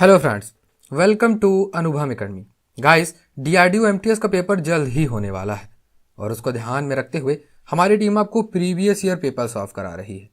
Hello friends, welcome to अनुभव academy. Guys, DRDO MTS का paper जल्द ही होने वाला है और उसको ध्यान में रखते हुए हमारी टीम आपको प्रीवियस ईयर पेपर सॉल्व करा रही है।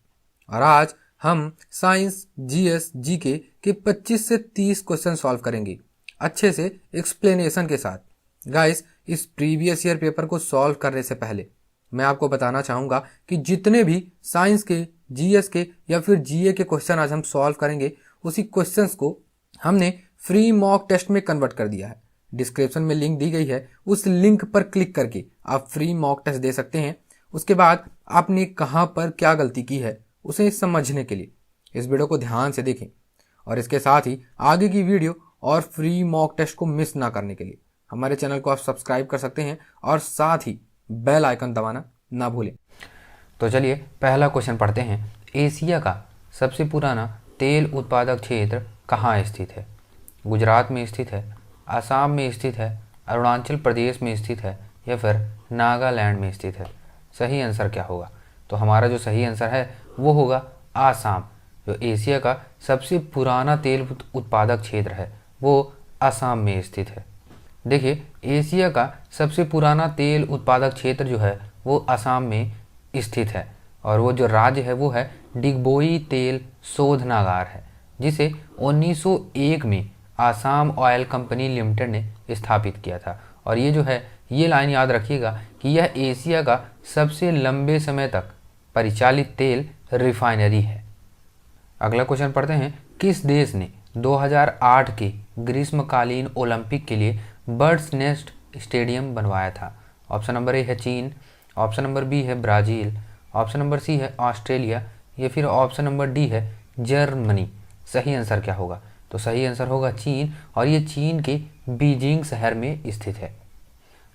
और आज हम साइंस, जीएस, जीके के 25 से 30 क्वेश्चन सॉल्व करेंगे अच्छे से एक्सप्लेनेशन के साथ। गाइस, इस प्रीवियस ईयर पेपर को सॉल्व करने से पहले मैं आपको बताना चाहूँगा कि जितने भी साइंस के, जीएस के या फिर जीए के क्वेश्चन आज हम सॉल्व करेंगे, उसी क्वेश्चंस को हमने फ्री मॉक टेस्ट में कन्वर्ट कर दिया है। डिस्क्रिप्शन में लिंक दी गई है, उस लिंक पर क्लिक करके आप फ्री मॉक टेस्ट दे सकते हैं। उसके बाद आपने कहाँ पर क्या गलती की है उसे समझने के लिए इस वीडियो को ध्यान से देखें, और इसके साथ ही आगे की वीडियो और फ्री मॉक टेस्ट को मिस ना करने के लिए हमारे चैनल को आप सब्सक्राइब कर सकते हैं और साथ ही बेल आइकन दबाना ना भूलें। तो चलिए पहला क्वेश्चन पढ़ते हैं। एशिया का सबसे पुराना तेल उत्पादक क्षेत्र कहाँ स्थित है? गुजरात में स्थित है, असम में स्थित है, अरुणाचल प्रदेश में स्थित है या फिर नागालैंड में स्थित है? सही आंसर क्या होगा? तो हमारा जो सही आंसर है वो होगा आसाम। जो एशिया का सबसे पुराना तेल उत्पादक क्षेत्र है वो असम में स्थित है। देखिए, एशिया का सबसे पुराना तेल उत्पादक क्षेत्र जो है वो असम में स्थित है और वो जो राज्य है वो है डिगबोई तेल शोधनागार है, जिसे 1901 में आसाम ऑयल कंपनी लिमिटेड ने स्थापित किया था। और ये जो है, ये लाइन याद रखिएगा कि यह एशिया का सबसे लंबे समय तक परिचालित तेल रिफाइनरी है। अगला क्वेश्चन पढ़ते हैं। किस देश ने 2008 के ग्रीष्मकालीन ओलंपिक के लिए बर्ड्स नेस्ट स्टेडियम बनवाया था? ऑप्शन नंबर ए है चीन, ऑप्शन नंबर बी है ब्राज़ील, ऑप्शन नंबर सी है ऑस्ट्रेलिया या फिर ऑप्शन नंबर डी है जर्मनी। सही आंसर क्या होगा? तो सही आंसर होगा चीन, और ये चीन के बीजिंग शहर में स्थित है।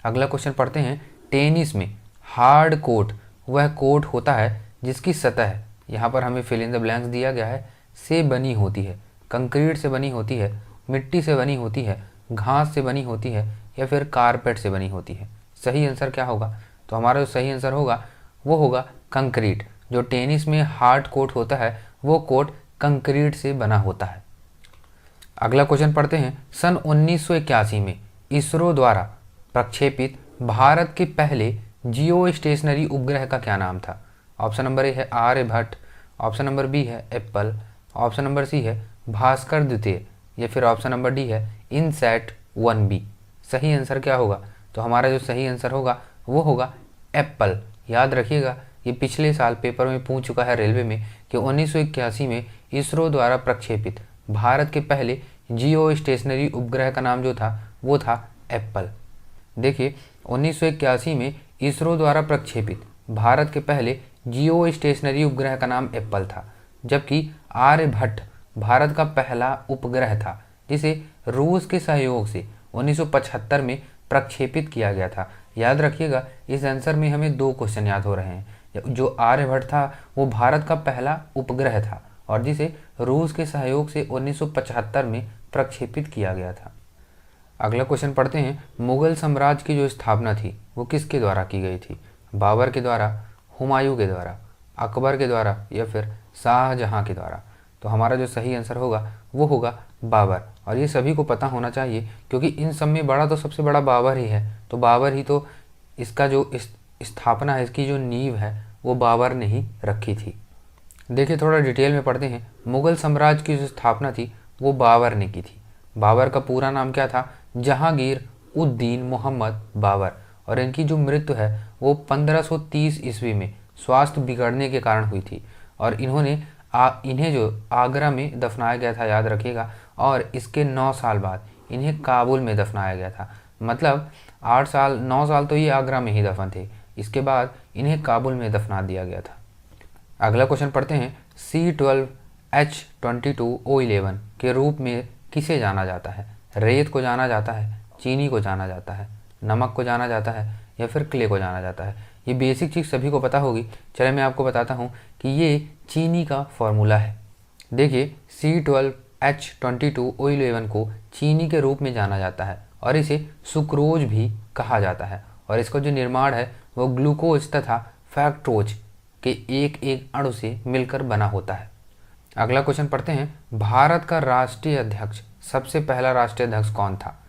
अगला क्वेश्चन पढ़ते हैं। टेनिस में हार्ड कोर्ट वह कोर्ट होता है जिसकी सतह, यहाँ पर हमें फिल इन द ब्लैंक्स दिया गया है, से बनी होती है। कंक्रीट से बनी होती है, मिट्टी से बनी होती है, घास से बनी होती है या फिर कारपेट से बनी होती है? सही आंसर क्या होगा? तो हमारा जो सही आंसर होगा वो होगा कंक्रीट। जो टेनिस में हार्ड कोर्ट होता है वो कोर्ट कंक्रीट से बना होता है। अगला क्वेश्चन पढ़ते हैं। सन 1981 में इसरो द्वारा प्रक्षेपित भारत के पहले जियो स्टेशनरी उपग्रह का क्या नाम था? ऑप्शन नंबर ए है आर्यभट्ट, ऑप्शन नंबर बी है एप्पल, ऑप्शन नंबर सी है भास्कर द्वितीय या फिर ऑप्शन नंबर डी है इनसैट 1B। सही आंसर क्या होगा? तो हमारा जो सही आंसर होगा वो होगा एप्पल। याद रखिएगा, ये पिछले साल पेपर में पूछ चुका है रेलवे में कि 1981 में इसरो द्वारा प्रक्षेपित भारत के पहले जियो स्टेशनरी उपग्रह का नाम जो था वो था एप्पल। देखिए, 1981 में इसरो द्वारा प्रक्षेपित भारत के पहले जियो स्टेशनरी उपग्रह का नाम एप्पल था, जबकि आर्यभट्ट भारत का पहला उपग्रह था जिसे रूस के सहयोग से 1975 में प्रक्षेपित किया गया था। याद रखिएगा, इस आंसर में हमें दो क्वेश्चन याद हो रहे हैं। जो आर्यभट्ट था वो भारत का पहला उपग्रह था और जिसे रूस के सहयोग से 1975 में प्रक्षेपित किया गया था। अगला क्वेश्चन पढ़ते हैं। मुगल साम्राज्य की जो स्थापना थी वो किसके द्वारा की गई थी? बाबर के द्वारा, हुमायूं के द्वारा, अकबर के द्वारा या फिर शाहजहां के द्वारा? तो हमारा जो सही आंसर होगा वो होगा बाबर, और ये सभी को पता होना चाहिए क्योंकि इन सब में बड़ा तो सबसे बड़ा बाबर ही है। तो बाबर ही तो इसका जो स्थापना है, इसकी जो नींव है वो बाबर ने ही रखी थी। देखिए, थोड़ा डिटेल में पढ़ते हैं। मुगल साम्राज्य की जो स्थापना थी वो बाबर ने की थी। बाबर का पूरा नाम क्या था? जहांगीर उद्दीन मोहम्मद बाबर, और इनकी जो मृत्यु है वो 1530 ईस्वी में स्वास्थ्य बिगड़ने के कारण हुई थी और इन्हें जो आगरा में दफनाया गया था, याद रखिएगा, और इसके 9 साल बाद इन्हें काबुल में दफनाया गया था। मतलब 9 साल तो ये आगरा में ही दफन थे, इसके बाद इन्हें काबुल में दफना दिया गया था। अगला क्वेश्चन पढ़ते हैं। C12H22O11 के रूप में किसे जाना जाता है? रेत को जाना जाता है, चीनी को जाना जाता है, नमक को जाना जाता है या फिर क्ले को जाना जाता है? ये बेसिक चीज़ सभी को पता होगी। चलिए मैं आपको बताता हूँ कि ये चीनी का फॉर्मूला है। देखिए, C12H22O11 को चीनी के रूप में जाना जाता है और इसे सुक्रोज भी कहा जाता है, और इसका जो निर्माण है वो ग्लूकोज तथा फैक्टोज के एक एक अणु से मिलकर बना होता है। अगला क्वेश्चन पढ़ते हैं। भारत का राष्ट्रीय अध्यक्ष सबसे पहला राष्ट्रीय अध्यक्ष कौन था?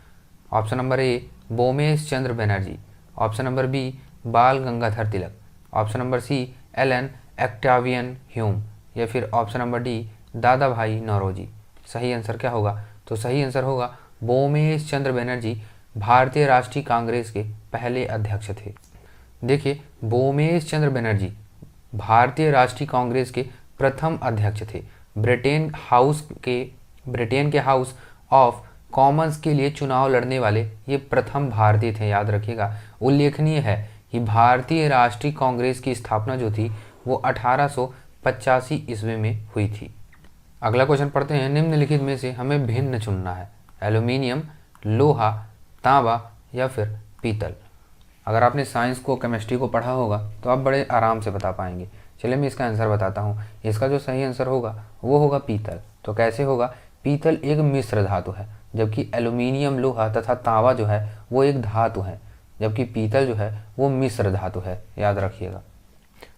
Option number A Womesh Chandra Banerjee, option number B Bal Gangadhar Tilak, option number C Allan Octavian Hume, या फिर ऑप्शन नंबर डी दादा भाई नौरोजी। सही आंसर क्या होगा? तो सही आंसर होगा बोमेश चंद्र बनर्जी भारतीय राष्ट्रीय कांग्रेस के पहले अध्यक्ष थे। देखिए, बोमेश चंद्र बनर्जी भारतीय राष्ट्रीय कांग्रेस के प्रथम अध्यक्ष थे। ब्रिटेन के हाउस ऑफ कॉमन्स के लिए चुनाव लड़ने वाले ये प्रथम भारतीय थे, याद रखिएगा। उल्लेखनीय है कि भारतीय राष्ट्रीय कांग्रेस की स्थापना जो थी वो 1885 ईस्वी में हुई थी। अगला क्वेश्चन पढ़ते हैं। निम्नलिखित में से हमें भिन्न चुनना है, एल्यूमिनियम, लोहा, तांबा या फिर पीतल। अगर आपने साइंस को, केमिस्ट्री को पढ़ा होगा तो आप बड़े आराम से बता पाएंगे। चलिए मैं इसका आंसर बताता हूँ। इसका जो सही आंसर होगा वो होगा पीतल। तो कैसे होगा? पीतल एक मिश्र धातु है, जबकि एल्यूमिनियम, लोहा तथा तांबा जो है वो एक धातु है, जबकि पीतल जो है वो मिश्र धातु है, याद रखिएगा।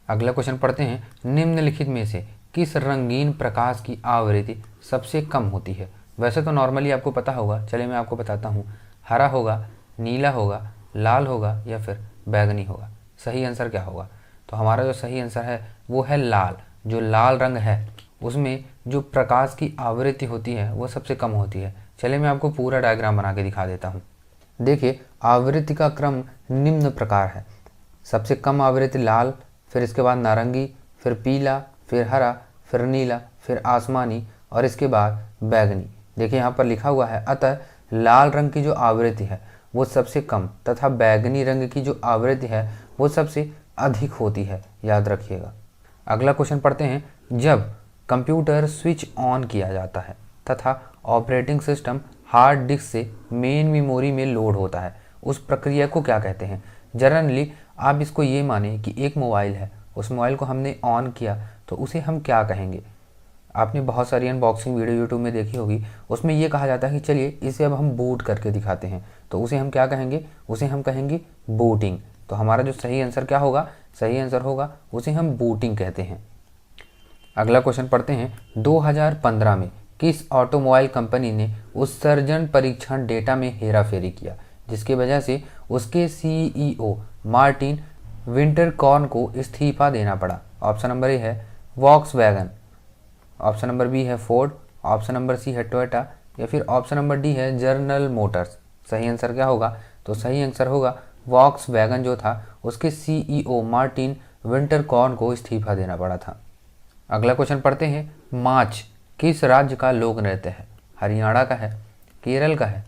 अगला क्वेश्चन पढ़ते हैं। निम्नलिखित में से किस रंगीन प्रकाश की आवृत्ति सबसे कम होती है? वैसे तो नॉर्मली आपको पता होगा, चलिए मैं आपको बताता हूँ। हरा होगा, नीला होगा, लाल होगा या फिर बैगनी होगा। सही आंसर क्या होगा? तो हमारा जो सही आंसर है वो है लाल। जो लाल रंग है उसमें जो प्रकाश की आवृत्ति होती है वो सबसे कम होती है। चलिए मैं आपको पूरा डायग्राम बना के दिखा देता हूँ। देखिए, आवृत्ति का क्रम निम्न प्रकार है। सबसे कम आवृत्ति लाल, फिर इसके बाद नारंगी, फिर पीला, फिर हरा, फिर नीला, फिर आसमानी और इसके बाद बैगनी। देखिए यहाँ पर लिखा हुआ है, अतः लाल रंग की जो आवृत्ति है वो सबसे कम तथा बैगनी रंग की जो आवृत्ति है वो सबसे अधिक होती है, याद रखिएगा। अगला क्वेश्चन पढ़ते हैं। जब कंप्यूटर स्विच ऑन किया जाता है तथा ऑपरेटिंग सिस्टम हार्ड डिस्क से मेन मेमोरी में लोड होता है, उस प्रक्रिया को क्या कहते हैं? जनरली आप इसको ये माने कि एक मोबाइल है, उस मोबाइल को हमने ऑन किया तो उसे हम क्या कहेंगे? आपने बहुत सारी अनबॉक्सिंग वीडियो यूट्यूब में देखी होगी, उसमें ये कहा जाता है कि चलिए इसे अब हम बूट करके दिखाते हैं, तो उसे हम क्या कहेंगे? उसे हम कहेंगे बूटिंग। तो हमारा जो सही आंसर क्या होगा? सही आंसर होगा उसे हम बूटिंग कहते हैं। अगला क्वेश्चन पढ़ते हैं। 2015 में किस ऑटोमोबाइल कंपनी ने उत्सर्जन परीक्षण डेटा में हेराफेरी किया, जिसकी वजह से उसके सीईओ मार्टिन विंटरकॉर्न को इस्तीफा देना पड़ा? ऑप्शन नंबर ए है वॉक्सवैगन, ऑप्शन नंबर बी है फोर्ड, ऑप्शन नंबर सी है टोयोटा या फिर ऑप्शन नंबर डी है जनरल मोटर्स। सही आंसर क्या होगा? तो सही आंसर होगा वॉक्सवैगन जो था उसके सीईओ मार्टिन विंटरकॉर्न को इस्तीफा देना पड़ा था। अगला क्वेश्चन पढ़ते हैं। माच किस राज्य का लोक नृत्य है? हरियाणा का है, केरल का है,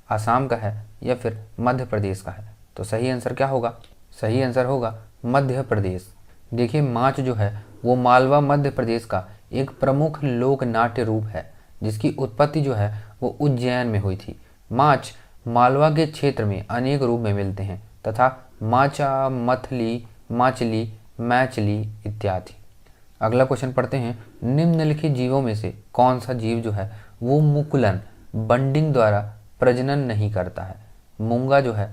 असम का है या फिर मध्य प्रदेश का है? तो सही आंसर क्या होगा? सही आंसर होगा मध्य प्रदेश। देखिए, माच जो है वो मालवा मध्य प्रदेश का एक प्रमुख लोक नाट्य रूप है, जिसकी उत्पत्ति जो है वो उज्जैन में हुई थी। माच मालवा के क्षेत्र में अनेक रूप में मिलते हैं तथा माचा, मथली, माचली, मैचली इत्यादि। अगला क्वेश्चन पढ़ते हैं। निम्नलिखित जीवों में से कौन सा जीव जो है वो मुकुलन बंडिंग द्वारा प्रजनन नहीं करता है? मूंगा जो है,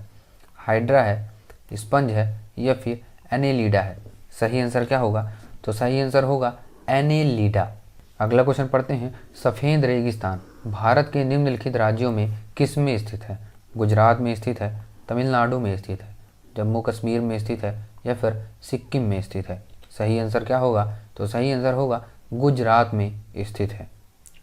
हाइड्रा है, स्पंज है या फिर एनेलिडा है? सही आंसर क्या होगा? तो सही आंसर होगा एनेलिडा। अगला क्वेश्चन पढ़ते हैं। सफ़ेद रेगिस्तान भारत के निम्नलिखित राज्यों में किस में स्थित है? गुजरात में स्थित है, तमिलनाडु में स्थित है, जम्मू कश्मीर में स्थित है या फिर सिक्किम में स्थित है? सही आंसर क्या होगा? तो सही आंसर होगा गुजरात में स्थित है।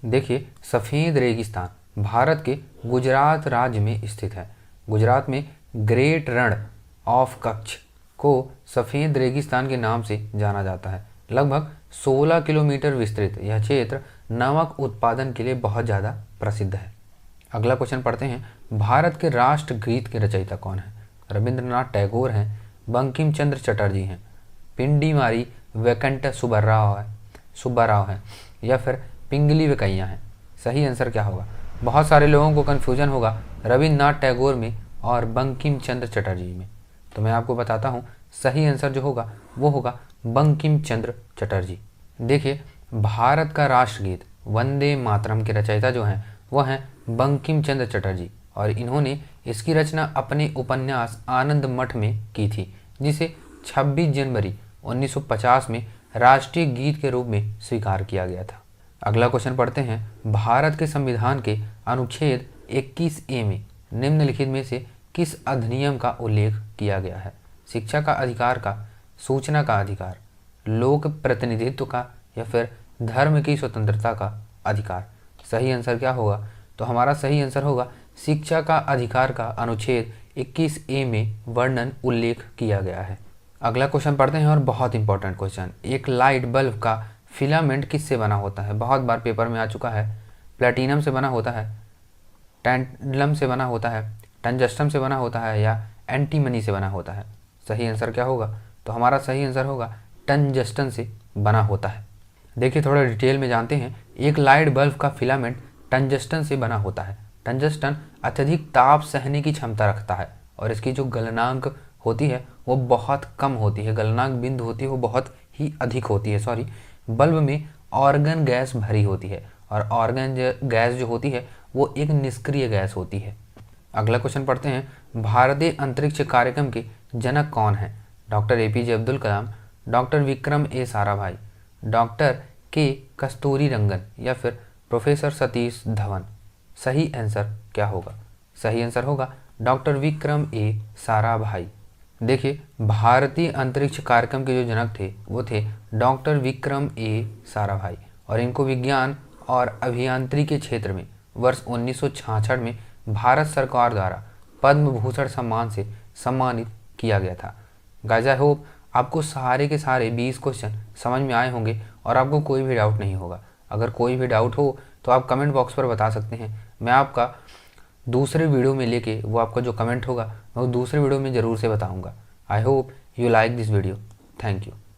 देखिए, सफ़ेद रेगिस्तान भारत के गुजरात राज्य में स्थित है। गुजरात में ग्रेट रण ऑफ कच्छ को सफ़ेद रेगिस्तान के नाम से जाना जाता है। लगभग 16 किलोमीटर विस्तृत यह क्षेत्र नमक उत्पादन के लिए बहुत ज़्यादा प्रसिद्ध है। अगला क्वेश्चन पढ़ते हैं। भारत के राष्ट्रगीत के रचयिता कौन है? रविंद्रनाथ टैगोर हैं, बंकिम चंद्र चटर्जी हैं, पिंडीमारी वेंकट सुब्बाराव हैं या फिर पिंगली वेंकैया हैं? सही आंसर क्या होगा? बहुत सारे लोगों को कन्फ्यूजन होगा रविंद्रनाथ टैगोर में और बंकिम चंद्र चटर्जी में, तो मैं आपको बताता हूँ सही आंसर जो होगा वो होगा बंकिम चंद्र चटर्जी। देखिए, भारत का राष्ट्रगीत वंदे मातरम के रचयिता जो हैं वो हैं बंकिम चंद्र चटर्जी और इन्होंने इसकी रचना अपने उपन्यास आनंद मठ में की थी, जिसे 26 जनवरी 1950 में राष्ट्रीय गीत के रूप में स्वीकार किया गया था। अगला क्वेश्चन पढ़ते हैं। भारत के संविधान के अनुच्छेद 21A में निम्नलिखित में से किस अधिनियम का उल्लेख किया गया है? शिक्षा का अधिकार का, सूचना का अधिकार, लोक प्रतिनिधित्व का, या फिर धर्म की स्वतंत्रता का अधिकार? सही आंसर क्या होगा? तो हमारा सही आंसर होगा शिक्षा का अधिकार का अनुच्छेद 21A में वर्णन उल्लेख किया गया है। अगला क्वेश्चन पढ़ते हैं और बहुत इंपॉर्टेंट क्वेश्चन। एक लाइट बल्ब का फिलामेंट किससे बना होता है? बहुत बार पेपर में आ चुका है। प्लेटिनम से बना होता है, टैंटलम से बना होता है, टंजस्टम से बना होता है, या एंटीमनी से बना होता है? सही आंसर क्या होगा? तो हमारा सही आंसर होगा टंजस्टन से बना होता है। देखिए थोड़ा डिटेल में जानते हैं। एक लाइट बल्ब का फिलामेंट टंजस्टन से बना होता है। टंजस्टन अत्यधिक ताप सहने की क्षमता रखता है और इसकी जो गलनांक होती है वो बहुत कम होती है। गलनांक बिंदु होती है वो बहुत ही अधिक होती है। बल्ब में ऑर्गन गैस भरी होती है और ऑर्गन गैस जो होती है वो एक निष्क्रिय गैस होती है। अगला क्वेश्चन पढ़ते हैं। भारतीय अंतरिक्ष कार्यक्रम के जनक कौन हैं? Doctor APJ Abdul Kalam, doctor Vikram A Sarabhai, doctor K Kasturirangan, या फिर प्रोफेसर सतीश धवन? सही आंसर क्या होगा? सही आंसर होगा डॉक्टर विक्रम A साराभाई। देखिए भारतीय अंतरिक्ष कार्यक्रम के जो जनक थे वो थे डॉक्टर विक्रम A साराभाई और इनको विज्ञान और अभियांत्रिकी के क्षेत्र में वर्ष 1966 में भारत सरकार द्वारा पद्म भूषण सम्मान से सम्मानित किया गया था। गाइस आई होप आपको सारे के सारे 20 क्वेश्चन समझ में आए होंगे और आपको कोई भी डाउट नहीं होगा। अगर कोई भी डाउट हो तो आप कमेंट बॉक्स पर बता सकते हैं। मैं आपका दूसरे वीडियो में लेके वो आपका जो कमेंट होगा मैं वो दूसरे वीडियो में ज़रूर से बताऊंगा। I hope you like this video. Thank you.